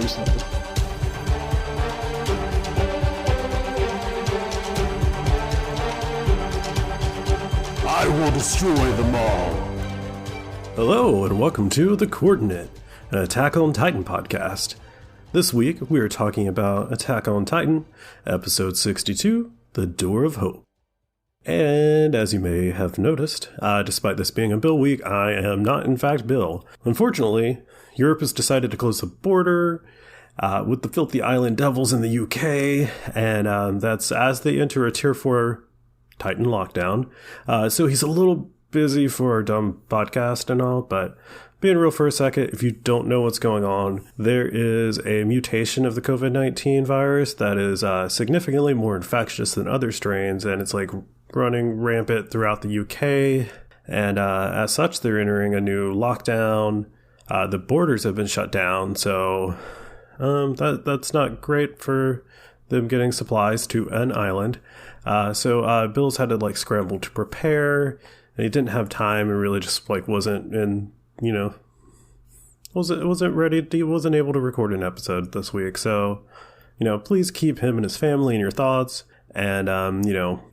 recently. I will destroy them all. Hello, and welcome to The Coordinate, an Attack on Titan podcast. This week, we are talking about Attack on Titan, episode 62, The Door of Hope. And as you may have noticed, despite this being a Bill week, I am not in fact Bill. Unfortunately, Europe has decided to close the border with the filthy island devils in the UK, and that's as they enter a Tier 4 Titan lockdown. So he's a little busy for our dumb podcast and all, but being real for a second, if you don't know what's going on, there is a mutation of the COVID-19 virus that is significantly more infectious than other strains, and it's like running rampant throughout the UK, and as such, they're entering a new lockdown. The borders have been shut down, so that's not great for them getting supplies to an island. So Bill's had to like scramble to prepare, and he didn't have time, and really just like wasn't ready. He wasn't able to record an episode this week. So, please keep him and his family in your thoughts. And,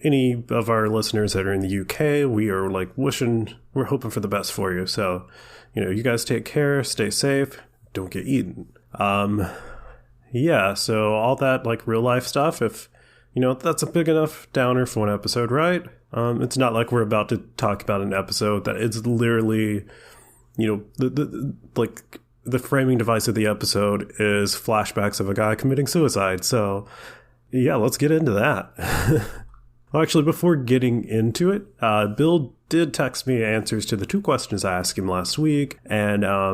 any of our listeners that are in the UK, we are like we're hoping for the best for you. So, you guys take care, stay safe, don't get eaten. Yeah, so all that like real life stuff, if, that's a big enough downer for one episode, right? It's not like we're about to talk about an episode that it's literally, the framing device of the episode is flashbacks of a guy committing suicide. So, yeah, let's get into that. Well, actually, before getting into it, Bill did text me answers to the 2 questions I asked him last week, and I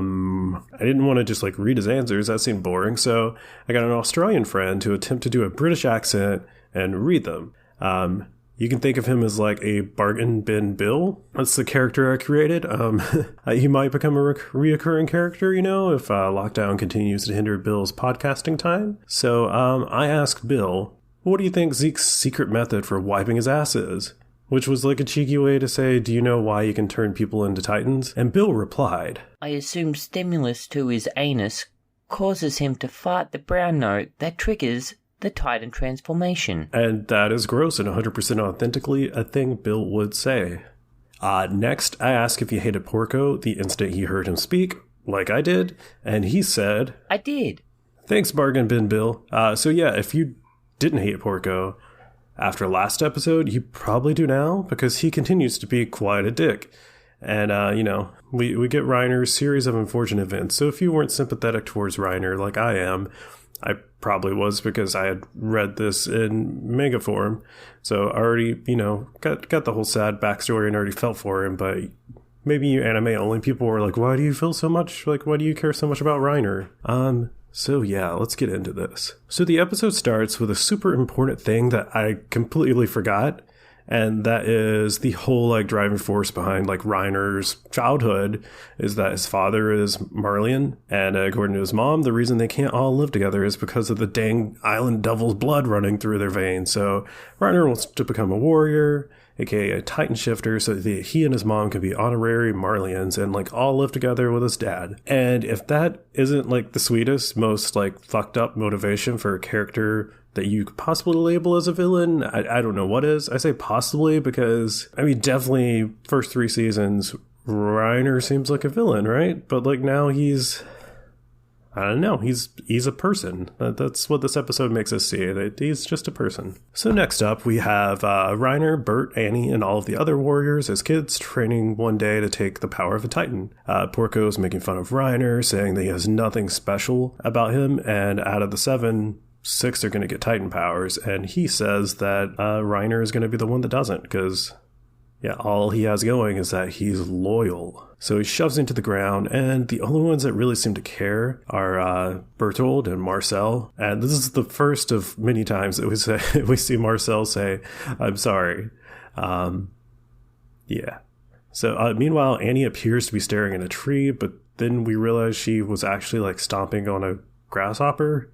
didn't want to just like read his answers. That seemed boring, so I got an Australian friend to attempt to do a British accent and read them. You can think of him as like a bargain bin Bill. That's the character I created. He might become a reoccurring character, if lockdown continues to hinder Bill's podcasting time. So I asked Bill, what do you think Zeke's secret method for wiping his ass is? Which was like a cheeky way to say, do you know why you can turn people into titans? And Bill replied, I assume stimulus to his anus causes him to fart the brown note that triggers the Titan transformation. And that is gross and 100% authentically a thing Bill would say. Next, I asked if he hated Porco the instant he heard him speak, like I did, and he said, I did. Thanks, bargain bin Bill. So yeah, if you didn't hate Porco after last episode, you probably do now, because he continues to be quite a dick. And, we get Reiner's series of unfortunate events, so if you weren't sympathetic towards Reiner like I am, I probably was, because I had read this in manga form, so I already, got the whole sad backstory and already felt for him. But maybe you anime-only people were like, why do you feel so much, like, why do you care so much about Reiner? So yeah, let's get into this. So the episode starts with a super important thing that I completely forgot, and that is the whole like driving force behind like Reiner's childhood is that his father is Marleyan, and according to his mom, the reason they can't all live together is because of the dang island devil's blood running through their veins. So Reiner wants to become a warrior, aka a Titan shifter, so that he and his mom can be honorary Marleyans and like all live together with his dad. And if that isn't like the sweetest, most like fucked up motivation for a character that you could possibly label as a villain, I don't know what is. I say possibly because, definitely first 3 seasons, Reiner seems like a villain, right? But like now he's a person. That's what this episode makes us see, that he's just a person. So next up, we have Reiner, Bert, Annie, and all of the other warriors as kids training one day to take the power of a Titan. Porco's making fun of Reiner, saying that he has nothing special about him, and out of the 7, 6 are going to get Titan powers, and he says that Reiner is going to be the one that doesn't, because all he has going is that he's loyal. So he shoves him to the ground, and the only ones that really seem to care are Bertold and Marcel. And this is the first of many times that we see Marcel say, I'm sorry. So meanwhile, Annie appears to be staring at a tree, but then we realize she was actually like stomping on a grasshopper.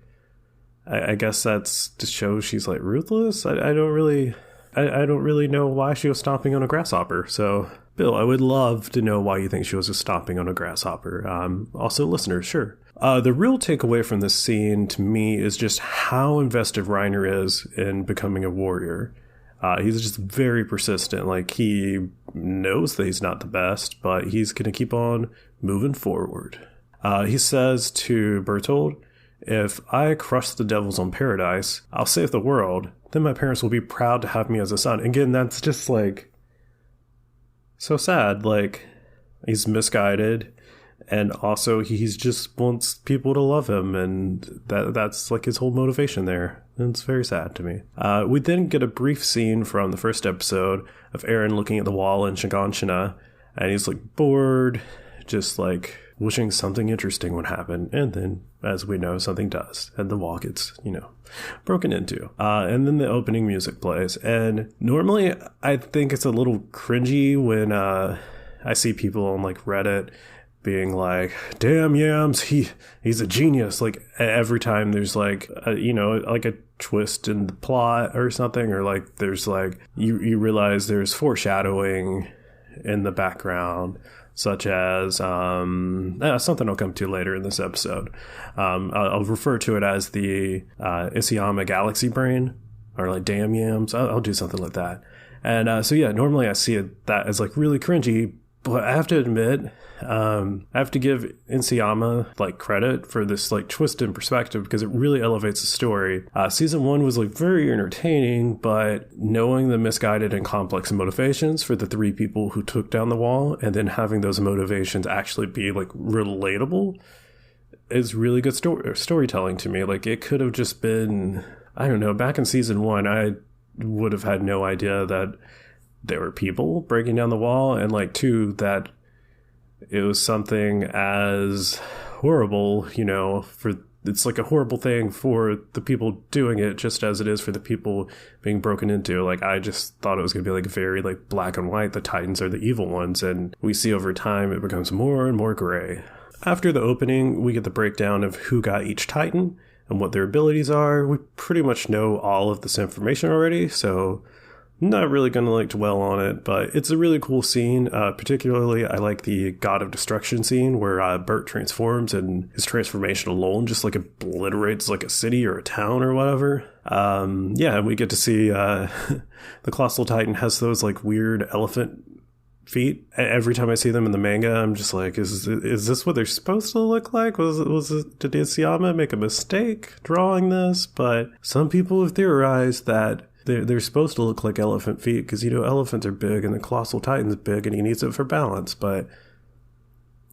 I guess that's to show she's like ruthless. I don't really I don't really know why she was stomping on a grasshopper. So, Bill, I would love to know why you think she was just stomping on a grasshopper. Also, listeners, sure. The real takeaway from this scene to me is just how invested Reiner is in becoming a warrior. He's just very persistent. Like, he knows that he's not the best, but he's going to keep on moving forward. He says to Bertold, if I crush the devils on Paradise, I'll save the world. Then my parents will be proud to have me as a son. Again, that's just like so sad. Like, he's misguided, and also he's just wants people to love him, and that's like his whole motivation there. And it's very sad to me. We then get a brief scene from the first episode of Eren looking at the wall in Shiganshina, and he's like bored, just like wishing something interesting would happen, and then, as we know, something does, and the wall gets, broken into. And then the opening music plays, and normally I think it's a little cringy when I see people on like Reddit being like, damn Yams, he's a genius. Like, every time there's like like a twist in the plot or something, or like there's like you realize there's foreshadowing in the background, such as something I'll come to later in this episode. I'll refer to it as the Isayama Galaxy Brain, or like damn yams. I'll do something like that. And so yeah, normally I see that as like really cringy, but I have to admit, I have to give Isayama like credit for this like twist in perspective, because it really elevates the story. Season 1 was like very entertaining, but knowing the misguided and complex motivations for the 3 people who took down the wall, and then having those motivations actually be like relatable, is really good storytelling to me. Like, it could have just been, I don't know, back in season 1, I would have had no idea that there were people breaking down the wall, and like 2, that it was something as horrible, it's like a horrible thing for the people doing it, just as it is for the people being broken into. Like, I just thought it was going to be like very like black and white. The Titans are the evil ones, and we see over time it becomes more and more gray. After the opening, we get the breakdown of who got each Titan and what their abilities are. We pretty much know all of this information already, so not really going to like dwell on it, but it's a really cool scene. Particularly, I like the God of Destruction scene where Bert transforms, and his transformation alone just like obliterates like a city or a town or whatever. Yeah, we get to see the Colossal Titan has those like weird elephant feet. Every time I see them in the manga, I'm just like, is this what they're supposed to look like? Did Isayama make a mistake drawing this? But some people have theorized that they're supposed to look like elephant feet, because, elephants are big and the Colossal Titan's big and he needs it for balance. But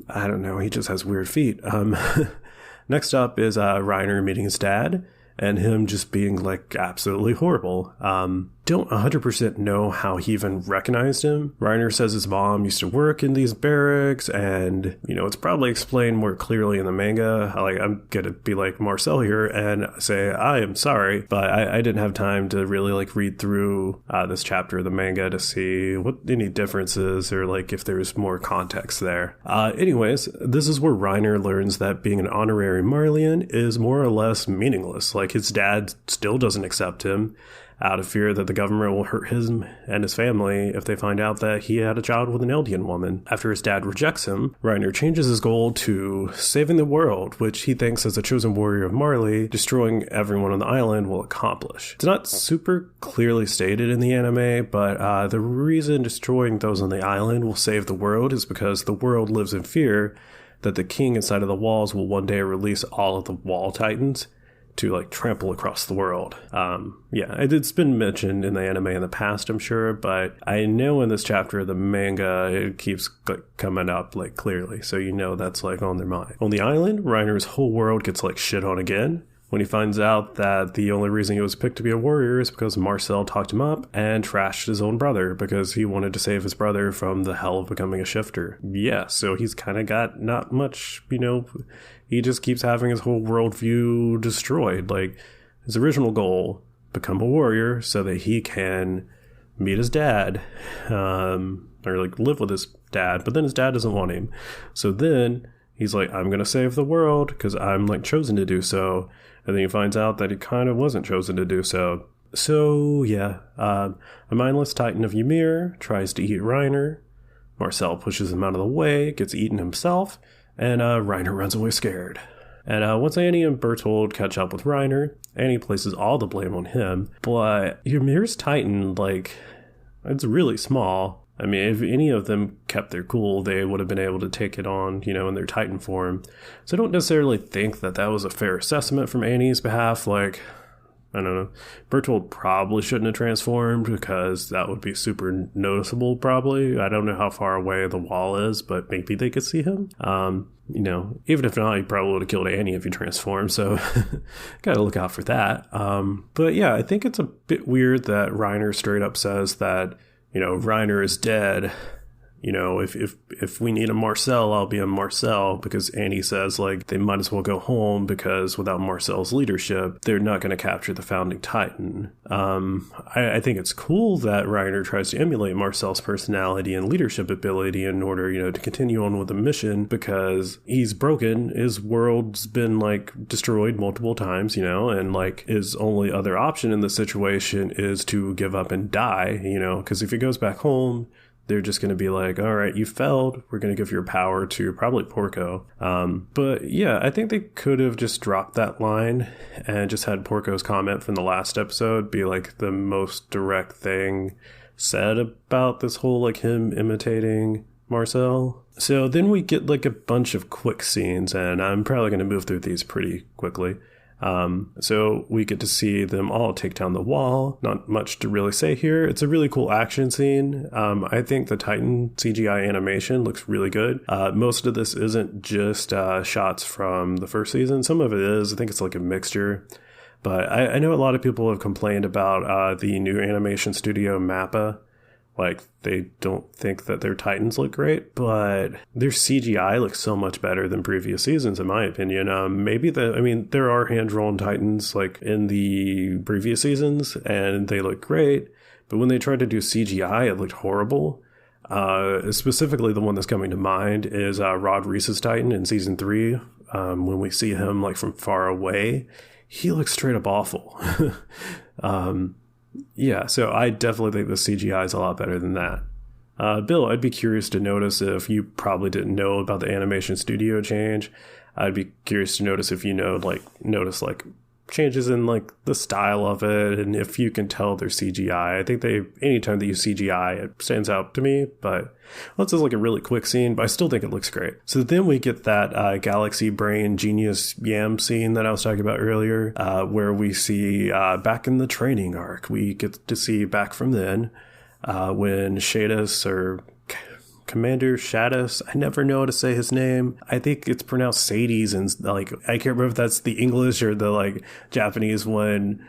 I don't know, he just has weird feet. Next up is Reiner meeting his dad, and him just being like absolutely horrible. Don't 100% know how he even recognized him. Reiner says his mom used to work in these barracks, and it's probably explained more clearly in the manga. I'm gonna be like Marcel here and say I am sorry, but I didn't have time to really like read through this chapter of the manga to see what any differences or like if there's more context there. Anyways, this is where Reiner learns that being an honorary Marleyan is more or less meaningless. Like, his dad still doesn't accept him, out of fear that the government will hurt him and his family if they find out that he had a child with an Eldian woman. After his dad rejects him, Reiner changes his goal to saving the world, which he thinks as a chosen warrior of Marley, destroying everyone on the island will accomplish. It's not super clearly stated in the anime, but the reason destroying those on the island will save the world is because the world lives in fear that the king inside of the walls will one day release all of the wall titans to like trample across the world. Yeah, it's been mentioned in the anime in the past, I'm sure, but I know in this chapter of the manga it keeps like coming up like clearly, so that's like on their mind. On the island, Reiner's whole world gets like shit on again when he finds out that the only reason he was picked to be a warrior is because Marcel talked him up and trashed his own brother because he wanted to save his brother from the hell of becoming a shifter. Yeah, so he's kind of got not much, he just keeps having his whole worldview destroyed. Like, his original goal, become a warrior so that he can meet his dad, or like live with his dad, but then his dad doesn't want him. So then he's like, I'm going to save the world because I'm like chosen to do so. And then he finds out that he kind of wasn't chosen to do so. So, yeah, a mindless titan of Ymir tries to eat Reiner. Marcel pushes him out of the way, gets eaten himself, and Reiner runs away scared. And once Annie and Bertold catch up with Reiner, Annie places all the blame on him. But Ymir's titan, like, it's really small. I mean, if any of them kept their cool, they would have been able to take it on, in their titan form. So I don't necessarily think that was a fair assessment from Annie's behalf. Like, I don't know. Bertold probably shouldn't have transformed because that would be super noticeable, probably. I don't know how far away the wall is, but maybe they could see him. Even if not, he probably would have killed Annie if he transformed. So gotta look out for that. But yeah, I think it's a bit weird that Reiner straight up says that, Reiner is dead. If we need a Marcel, I'll be a Marcel, because Annie says, like, they might as well go home because without Marcel's leadership, they're not going to capture the founding titan. I think it's cool that Reiner tries to emulate Marcel's personality and leadership ability in order, to continue on with the mission, because he's broken. His world's been, like, destroyed multiple times, and, like, his only other option in the situation is to give up and die, because if he goes back home, they're just going to be like, all right, you failed. We're going to give your power to probably Porco. But yeah, I think they could have just dropped that line and just had Porco's comment from the last episode be like the most direct thing said about this whole, like, him imitating Marcel. So then we get like a bunch of quick scenes, and I'm probably going to move through these pretty quickly. So we get to see them all take down the wall. Not much to really say here. It's a really cool action scene. I think the Titan CGI animation looks really good. Most of this isn't just shots from the first season. Some of it is. I think it's like a mixture. But I know a lot of people have complained about the new animation studio Mappa. Like, they don't think that their Titans look great, but their CGI looks so much better than previous seasons, in my opinion. There are hand-drawn Titans, like, in the previous seasons, and they look great, but when they tried to do CGI, it looked horrible. Specifically, the one that's coming to mind is Rod Reese's Titan in season 3. When we see him, like, from far away, he looks straight up awful. Yeah, so I definitely think the CGI is a lot better than that. Bill, I'd be curious to notice if you probably didn't know about the animation studio change. I'd be curious to notice if notice changes in like the style of it, and if you can tell their CGI. I think anytime they use CGI, it stands out to me, but that's just like a really quick scene, but I still think it looks great. So then we get that Galaxy Brain Genius Yam scene that I was talking about earlier, where we see back in the training arc, we get to see back from then, when Shadis or Commander Shadis, I never know how to say his name. I think it's pronounced Sades, and like I can't remember if that's the English or the like Japanese one.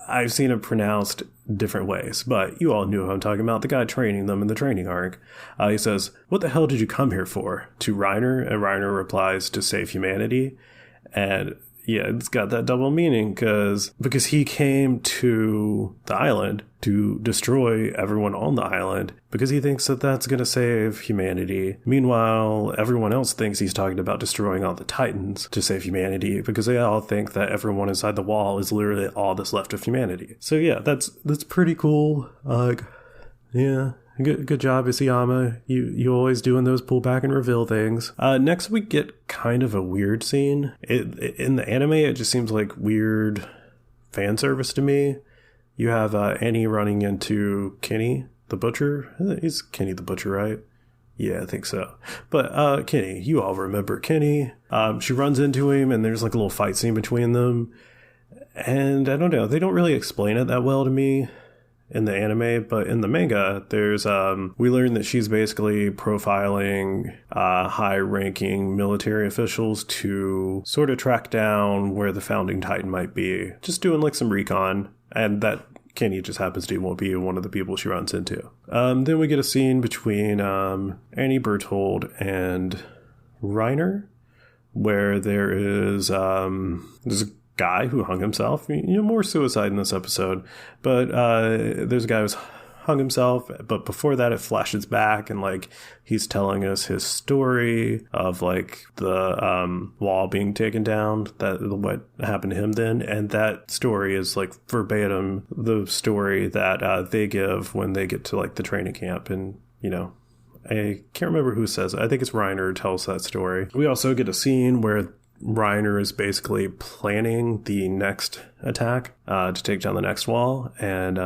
I've seen it pronounced different ways, but you all knew who I'm talking about. The guy training them in the training arc. He says, "What the hell did you come here for?" to Reiner, and Reiner replies, "To save humanity." And yeah, it's got that double meaning because he came to the island to destroy everyone on the island because he thinks that that's going to save humanity. Meanwhile, everyone else thinks he's talking about destroying all the Titans to save humanity because they all think that everyone inside the wall is literally all that's left of humanity. So yeah, that's pretty cool. Yeah. Good job, Isayama. You always doing those pull back and reveal things. Next, we get kind of a weird scene. In the anime, it just seems like weird fan service to me. You have Annie running into Kenny the Butcher. He's Kenny the Butcher, right? Yeah, I think so. But Kenny, you all remember Kenny. She runs into him, and there's like a little fight scene between them. And I don't know, they don't really explain it that well to me in the anime, but in the manga, there's we learn that she's basically profiling high-ranking military officials to sort of track down where the founding Titan might be. Just doing like some recon, and that Kenny just happens to won't be one of the people she runs into. Then we get a scene between Annie Berthold and Reiner, where there's a guy who hung himself. More suicide in this episode, but there's a guy who's hung himself. But before that, it flashes back and like he's telling us his story of like the wall being taken down, that what happened to him then. And that story is like verbatim the story that they give when they get to like the training camp. And, you know, I can't remember who says it. I think it's Reiner who tells that story. We also get a scene where Reiner is basically planning the next attack to take down the next wall. And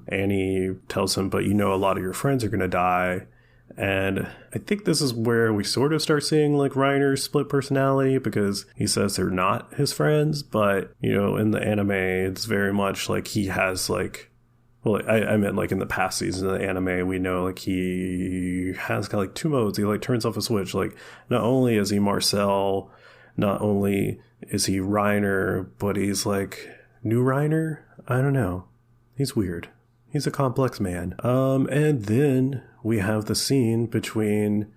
Annie tells him, but you know, a lot of your friends are going to die. And I think this is where we sort of start seeing like Reiner's split personality, because he says they're not his friends. But, you know, in the anime, it's very much like he has like, well, I meant like in the past season of the anime, we know like he has got like two modes. He like turns off a switch. Like not only is he Marcel, not only is he Reiner, but he's like new Reiner. I don't know. He's weird. He's a complex man. And then we have the scene between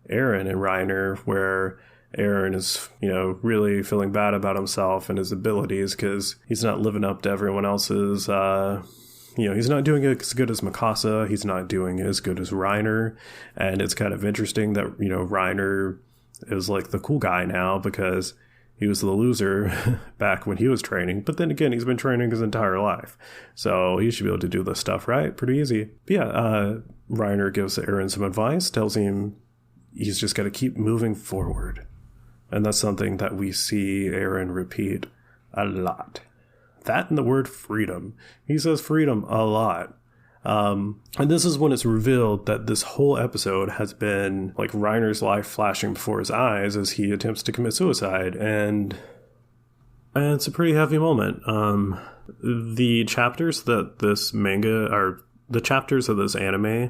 Eren and Reiner where Eren is, you know, really feeling bad about himself and his abilities because he's not living up to everyone else's, you know, he's not doing as good as Mikasa. He's not doing as good as Reiner. And it's kind of interesting that, you know, Reiner is like the cool guy now because he was the loser back when he was training. But then again, he's been training his entire life. So he should be able to do this stuff, right? Pretty easy. But yeah, Reiner gives Eren some advice, tells him he's just got to keep moving forward. And that's something that we see Eren repeat a lot. That and the word freedom. He says freedom a lot. And this is when it's revealed that this whole episode has been like Reiner's life flashing before his eyes as he attempts to commit suicide. And it's a pretty heavy moment. The chapters that this manga are, the chapters of this anime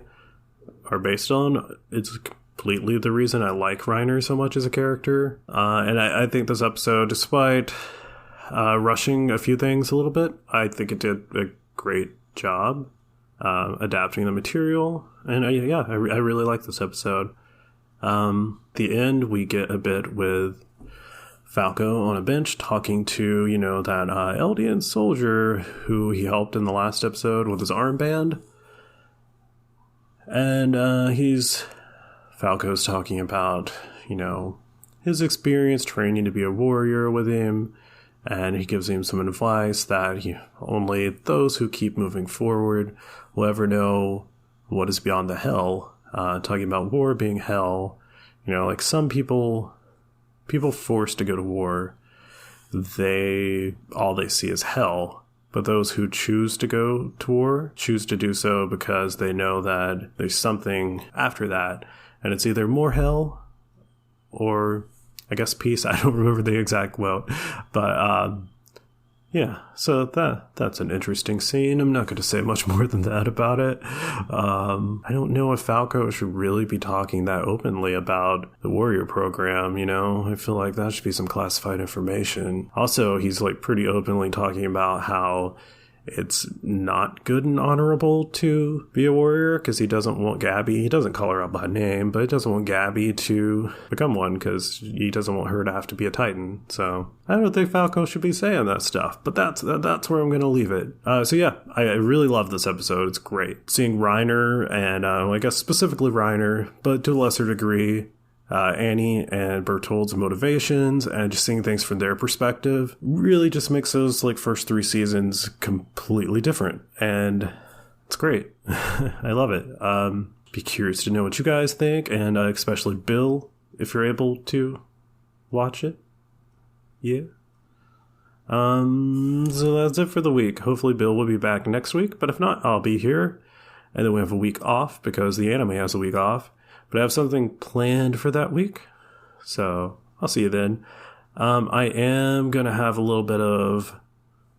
are based on, it's completely the reason I like Reiner so much as a character. And I think this episode, despite rushing a few things a little bit, I think it did a great job adapting the material. And I really like this episode. The end, we get a bit with Falco on a bench talking to, you know, that Eldian soldier who he helped in the last episode with his armband. And Falco's talking about, you know, his experience training to be a warrior with him. And he gives him some advice that only those who keep moving forward will ever know what is beyond the hell. Talking about war being hell. You know, like some people forced to go to war, all they see is hell. But those who choose to go to war choose to do so because they know that there's something after that. And it's either more hell or, I guess, peace. I don't remember the exact quote. But, yeah, so that's an interesting scene. I'm not going to say much more than that about it. I don't know if Falco should really be talking that openly about the warrior program, you know? I feel like that should be some classified information. Also, he's like pretty openly talking about how it's not good and honorable to be a warrior because he doesn't want Gabby. He doesn't call her out by name, but he doesn't want Gabby to become one because he doesn't want her to have to be a Titan. So I don't think Falco should be saying that stuff, but that's where I'm going to leave it. So yeah, I really love this episode. It's great. Seeing Reiner and I guess specifically Reiner, but to a lesser degree, Annie and Bertold's motivations and just seeing things from their perspective really just makes those like first 3 seasons completely different. And it's great. I love it. Be curious to know what you guys think, and especially Bill, if you're able to watch it. Yeah. So that's it for the week. Hopefully Bill will be back next week, but if not, I'll be here. And then we have a week off because the anime has a week off. But I have something planned for that week, so I'll see you then. I am going to have a little bit of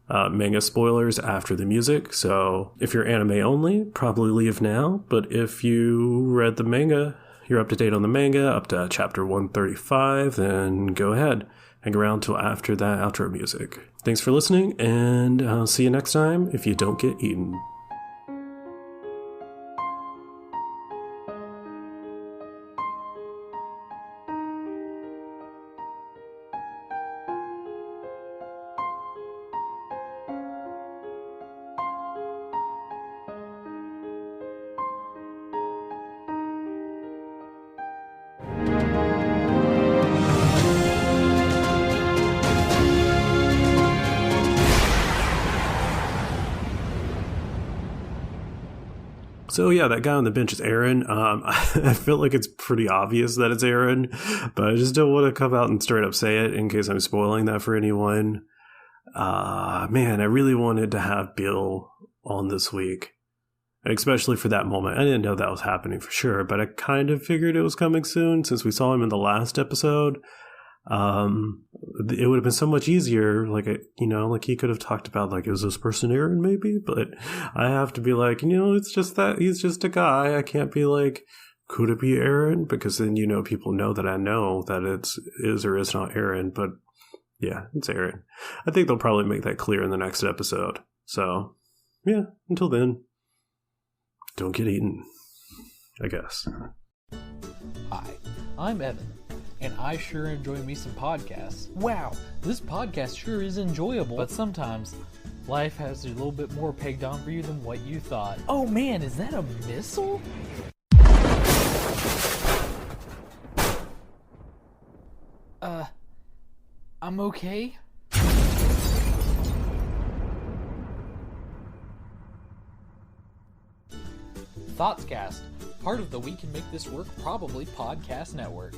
manga spoilers after the music, so if you're anime only, probably leave now. But if you read the manga, you're up to date on the manga, up to chapter 135, then go ahead. Hang around till after that outro music. Thanks for listening, and I'll see you next time if you don't get eaten. So yeah, that guy on the bench is Aaron. I feel like it's pretty obvious that it's Aaron, but I just don't want to come out and straight up say it in case I'm spoiling that for anyone. Man, I really wanted to have Bill on this week, especially for that moment. I didn't know that was happening for sure, but I kind of figured it was coming soon since we saw him in the last episode. It would have been so much easier, like, like he could have talked about, like, is this person Aaron maybe? But I have to be like, it's just that he's just a guy. I can't be like, could it be Aaron? Because then, people know that I know that it is or is not Aaron. But yeah, it's Aaron. I think they'll probably make that clear in the next episode. So yeah, until then, don't get eaten, I guess. Hi, I'm Evan, and I sure enjoy me some podcasts. Wow, this podcast sure is enjoyable, but sometimes life has a little bit more pegged on for you than what you thought. Oh man, is that a missile? I'm okay. Thoughtscast, part of the We Can Make This Work Probably podcast network.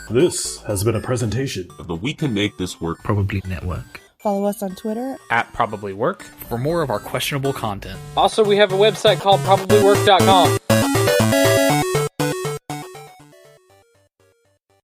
This has been a presentation of the We Can Make This Work Probably network. Follow us on Twitter @ProbablyWork for more of our questionable content. Also, we have a website called probablywork.com.